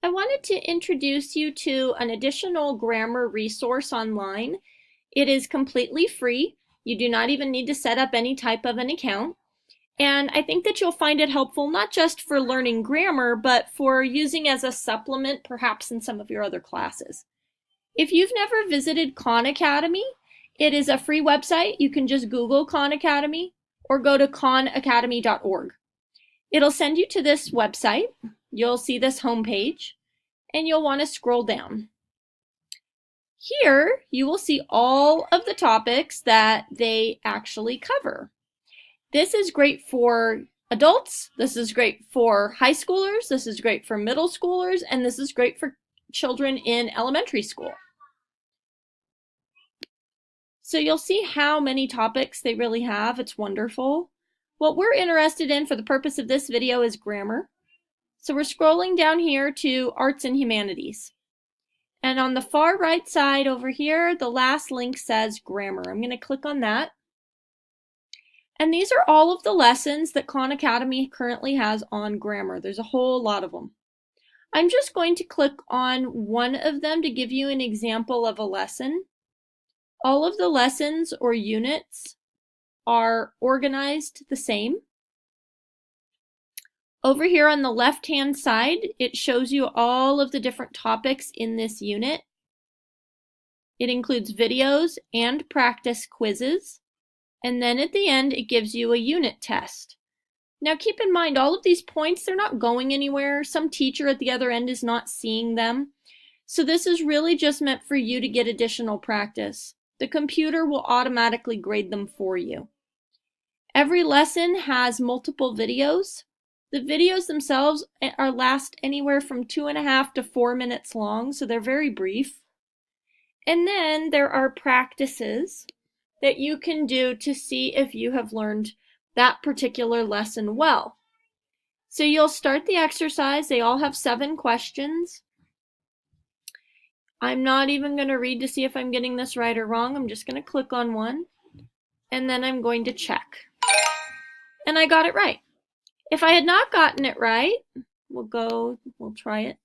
I wanted to introduce you to an additional grammar resource online. It is completely free. You do not even need to set up any type of an account. And I think that you'll find it helpful not just for learning grammar, but for using as a supplement perhaps in some of your other classes. If you've never visited Khan Academy, it is a free website. You can just Google Khan Academy or go to khanacademy.org. It'll send you to this website. You'll see this homepage and you'll want to scroll down. Here you will see all of the topics that they actually cover. This is great for adults, this is great for high schoolers, this is great for middle schoolers, and this is great for children in elementary school. So you'll see how many topics they really have. It's wonderful. What we're interested in for the purpose of this video is grammar. So we're scrolling down here to Arts and Humanities. And on the far right side over here, the last link says grammar. I'm going to click on that. And these are all of the lessons that Khan Academy currently has on grammar. There's a whole lot of them. I'm just going to click on one of them to give you an example of a lesson. All of the lessons or units are organized the same. Over here on the left-hand side, it shows you all of the different topics in this unit. It includes videos and practice quizzes. And then at the end, it gives you a unit test. Now keep in mind, all of these points, they're not going anywhere. Some teacher at the other end is not seeing them. So this is really just meant for you to get additional practice. The computer will automatically grade them for you. Every lesson has multiple videos. The videos themselves last anywhere from 2.5 to 4 minutes long, so they're very brief. And then there are practices that you can do to see if you have learned that particular lesson well. So you'll start the exercise. They all have 7 questions. I'm not even going to read to see if I'm getting this right or wrong. I'm just going to click on one, and then I'm going to check. And I got it right. If I had not gotten it right, we'll try it.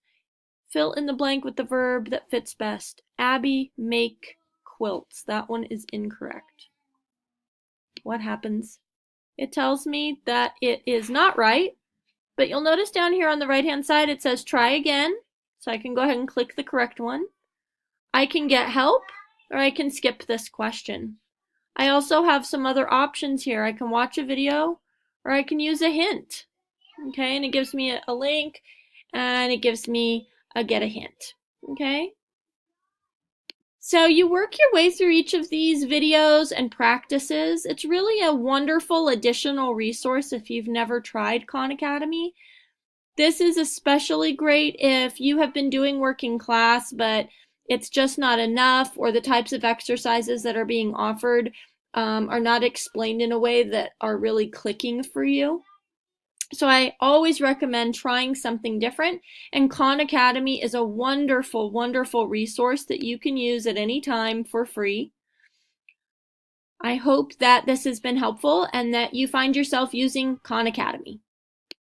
Fill in the blank with the verb that fits best. Abby make quilts. That one is incorrect. What happens? It tells me that it is not right, but you'll notice down here on the right-hand side it says try again, so I can go ahead and click the correct one. I can get help, or I can skip this question. I also have some other options here. I can watch a video, or I can use a hint. Okay, and it gives me a link, and it gives me a get a hint. Okay? So you work your way through each of these videos and practices. It's really a wonderful additional resource if you've never tried Khan Academy. This is especially great if you have been doing working class, but it's just not enough, or the types of exercises that are being offered are not explained in a way that are really clicking for you. So I always recommend trying something different, and Khan Academy is a wonderful, wonderful resource that you can use at any time for free. I hope that this has been helpful and that you find yourself using Khan Academy.